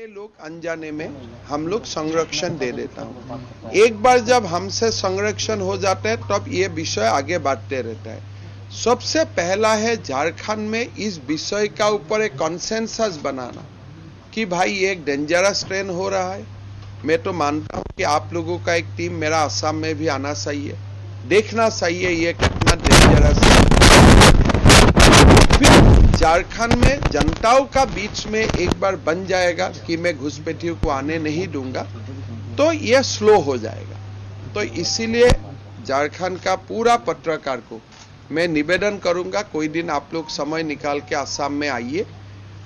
जाने लोग अनजाने में हम लोग संरक्षण दे देता हूं। एक बार जब हमसे संरक्षण हो जाता है तब ये विषय आगे बढ़ते रहता है। सबसे पहला है झारखंड में इस विषय का ऊपर एक कॉन्सेंसस बनाना कि भाई ये एक डेंजरस ट्रेन हो रहा है। मैं तो मानता हूं कि आप लोगों का एक टीम मेरा असम में भी आना चाहिए, देखना चाहिए ये कितना डेंजरस है। फिर झारखंड में जनताओं का बीच में एक बार बन जाएगा कि मैं घुसपैठियों को आने नहीं दूंगा, तो ये स्लो हो जाएगा। तो इसीलिए झारखंड का पूरा पत्रकार को मैं निवेदन करूंगा, कोई दिन आप लोग समय निकाल के असम में आइए,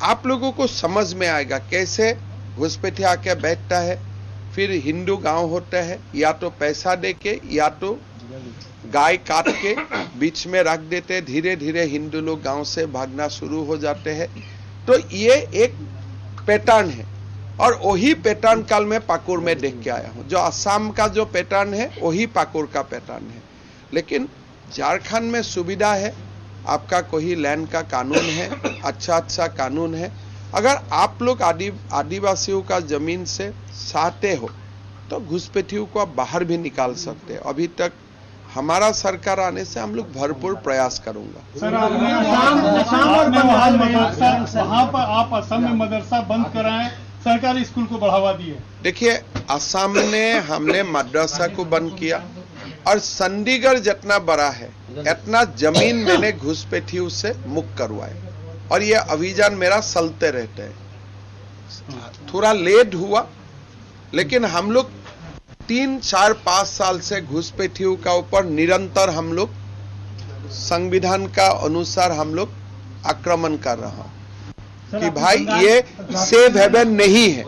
आप लोगों को समझ में आएगा कैसे घुसपैठिया आके बैठता है। फिर हिंदू गांव होता है, या तो पैसा देके या तो गाय काट के बीच में रख देते, धीरे धीरे हिंदू लोग गांव से भागना शुरू हो जाते हैं। तो ये एक पैटर्न है और वही पैटर्न कल मैं पाकुर में देख के आया हूं। जो असम का जो पैटर्न है वही पाकुर का पैटर्न है। लेकिन झारखंड में सुविधा है, आपका कोई लैंड का कानून है, अच्छा कानून है। अगर आप लोग आदिवासियों का जमीन से चाहते हो तो घुसपैठियों को आप बाहर भी निकाल सकते हैं। अभी तक हमारा सरकार आने से हम लोग भरपूर प्रयास करूंगा। सर, वहां पर आप असम में मदरसा बंद कराएं, सरकारी स्कूल को बढ़ावा दिए। देखिए, असम ने हमने मदरसा को बंद किया और चंडीगढ़ जितना बड़ा है इतना जमीन मैंने घुसपैठियों से मुक्त करवाए और ये अभियान मेरा चलते रहते हैं। थोड़ा लेट हुआ, लेकिन हम लोग 3, 4, 5 साल से घुसपैठियों का ऊपर निरंतर हम लोग संविधान का अनुसार हम लोग आक्रमण कर रहा हूं कि भाई ये सेफ हेवन नहीं है।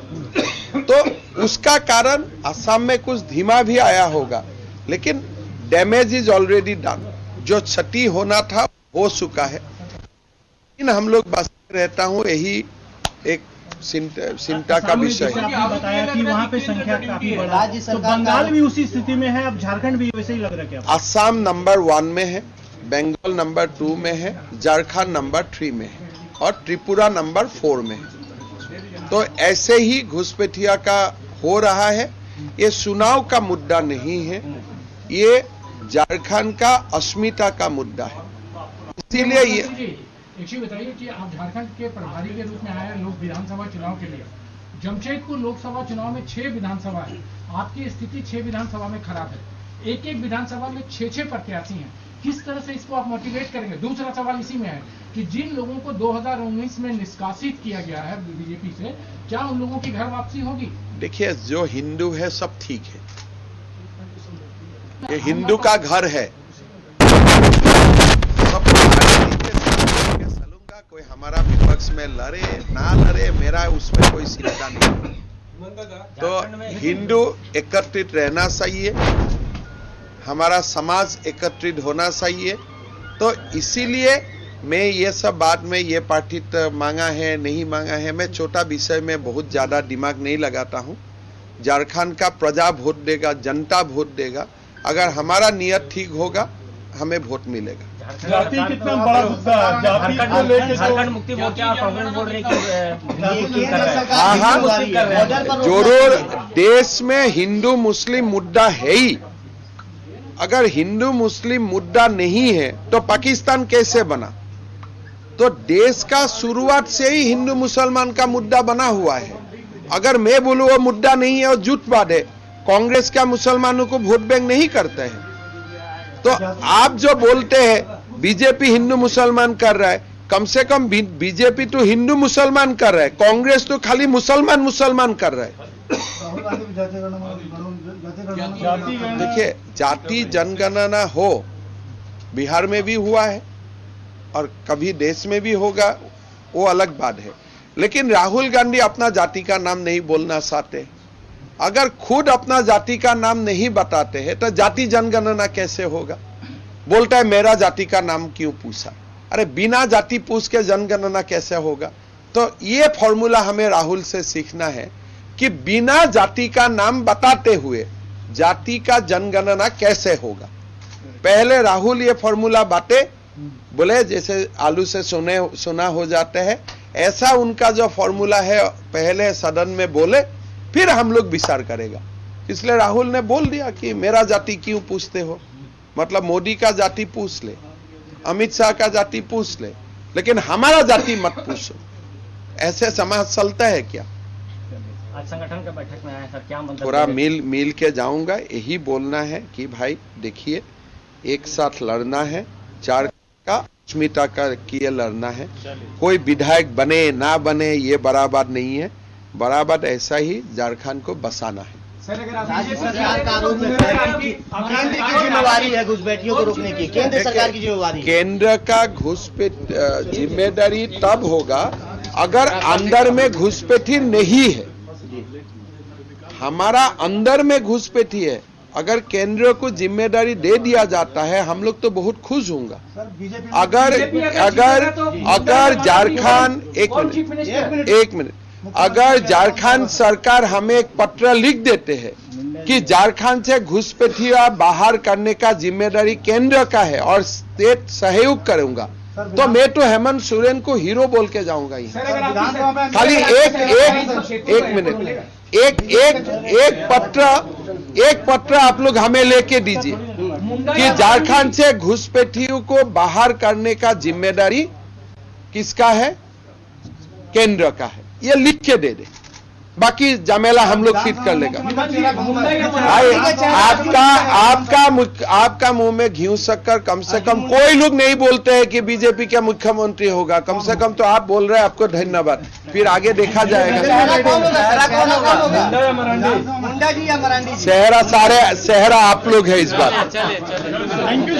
तो उसका कारण असम में कुछ धीमा भी आया होगा, लेकिन डैमेज इज ऑलरेडी डन। जो क्षति होना था हो चुका है। लेकिन हम लोग बस रहता हूं, यही एक चिंता का विषय है। आपने बताया कि वहां पे संख्या काफी बड़ा है, तो बंगाल भी उसी स्थिति में है, अब झारखंड भी वैसे ही लग रहा है क्या? असम नंबर 1 में है, बंगाल नंबर 2 में है, झारखंड नंबर 3 में है और त्रिपुरा नंबर 4 में है। तो ऐसे ही घुसपैठिया का हो रहा है। ये चुनाव का मुद्दा नहीं है, ये झारखंड का अस्मिता का मुद्दा है। इसीलिए ये एक चीज बताइए कि आप झारखंड के प्रभारी के रूप में आए लोग विधानसभा चुनाव के लिए। जमशेदपुर लोकसभा चुनाव में 6 विधानसभा है, आपकी स्थिति 6 विधानसभा में खराब है। एक विधानसभा में 6 प्रत्याशी हैं, किस तरह से इसको आप मोटिवेट करेंगे? दूसरा सवाल इसी में है कि जिन लोगों को 2019 में निष्कासित किया गया है बीजेपी से, क्या उन लोगों की घर वापसी होगी? देखिए, जो हिंदू है सब ठीक है, ये हिंदू का घर है, सब चलूंगा। कोई हमारा विपक्ष में लड़े ना लड़े, मेरा उसमें कोई चिंता नहीं। तो हिंदू एकत्रित रहना चाहिए, हमारा समाज एकत्रित होना चाहिए। तो इसीलिए मैं ये सब बात में ये पार्टी मांगा है नहीं मांगा है, मैं छोटा विषय में बहुत ज्यादा दिमाग नहीं लगाता हूं। झारखंड का प्रजा वोट देगा, जनता वोट देगा। अगर हमारा नियत ठीक होगा हमें वोट मिलेगा। जाति कितना बड़ा मुद्दा है, जाति को लेकर झारखंड मुक्ति मोर्चा कांग्रेस बोल रही है। जरूर देश में हिंदू मुस्लिम मुद्दा है ही। अगर हिंदू मुस्लिम मुद्दा नहीं है तो पाकिस्तान कैसे बना? तो देश का शुरुआत से ही हिंदू मुसलमान का मुद्दा बना हुआ है। अगर मैं बोलूं वो मुद्दा नहीं है और झूठ बात है, कांग्रेस का मुसलमानों को वोट बैंक नहीं करता है। तो आप जो बोलते हैं बीजेपी हिंदू मुसलमान कर रहा है, कम से कम बीजेपी तो हिंदू मुसलमान कर रहा है, कांग्रेस तो खाली मुसलमान कर रहा है। देखिए, जाति जनगणना हो, बिहार में भी हुआ है और कभी देश में भी होगा, वो अलग बात है। लेकिन राहुल गांधी अपना जाति का नाम नहीं बोलना चाहते। अगर खुद अपना जाति का नाम नहीं बताते हैं तो जाति जनगणना कैसे होगा? बोलता है मेरा जाति का नाम क्यों पूछा? अरे बिना जाति पूछ के जनगणना कैसे होगा? तो ये फॉर्मूला हमें राहुल से सीखना है कि बिना जाति का नाम बताते हुए जाति का जनगणना कैसे होगा। पहले राहुल ये फॉर्मूला बातें बोले जैसे आलू से सोना हो जाते हैं, ऐसा उनका जो फॉर्मूला है पहले सदन में बोले, फिर हम लोग विचार करेगा। इसलिए राहुल ने बोल दिया कि मेरा जाति क्यों पूछते हो, मतलब मोदी का जाति पूछ ले, अमित शाह का जाति पूछ ले, लेकिन हमारा जाति मत पूछो। ऐसे समाज चलता है क्या? आज संगठन के बैठक में आए सर, क्या मंतव्य? पूरा मिल के जाऊंगा। यही बोलना है कि भाई देखिए, एक साथ लड़ना है, झारखंड का अस्मिता का लिए लड़ना है। कोई विधायक बने ना बने ये बराबर नहीं है, बराबर ऐसा ही झारखंड को बसाना है। राज्य सरकार का आरोप है केंद्र की जिम्मेवारी है घुसपैठियों को रोकने की, केंद्र सरकार की जिम्मेवारी है। केंद्र का घुसपैठ जिम्मेदारी तब होगा अगर अंदर में घुसपैठी नहीं है। हमारा अंदर में घुसपैठी है, अगर केंद्र को जिम्मेदारी दे दिया जाता है हम लोग तो बहुत खुश होंगे। अगर झारखंड एक मिनट अगर झारखंड सरकार हमें एक पत्र लिख देते हैं कि झारखंड से घुसपैठिया बाहर करने का जिम्मेदारी केंद्र का है और स्टेट सहयोग करूंगा, तो मैं तो हेमंत सोरेन को हीरो बोल के जाऊंगा। खाली एक मिनट, एक पत्र आप लोग हमें लेके दीजिए कि झारखंड से घुसपैठियों को बाहर करने का जिम्मेदारी किसका है? केंद्र का है। ये लिख के दे दे, बाकी जमेला हम लोग फिट कर लेगा। आपका मुंह में घी शक्कर, कम से कम कोई लोग नहीं बोलते हैं कि बीजेपी का मुख्यमंत्री होगा। कम से कम तो आप बोल रहे हैं, आपको धन्यवाद। फिर आगे देखा जाएगा। सेहरा आप लोग है इस बार। थैंक यू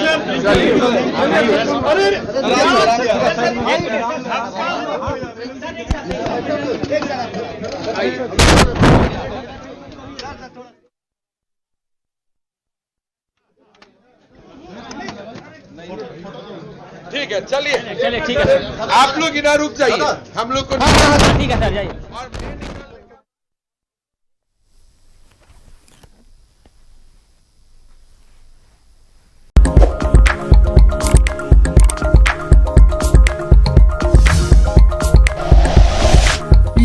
ठीक है, चलिए ठीक है सर, आप लोग इधर रुक जाइए, हम लोग को ठीक है सर, जाइए।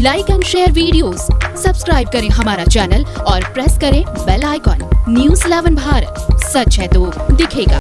Like and share videos, subscribe करें हमारा चैनल और प्रेस करें बेल आइकॉन। News 11 भारत, सच है तो दिखेगा।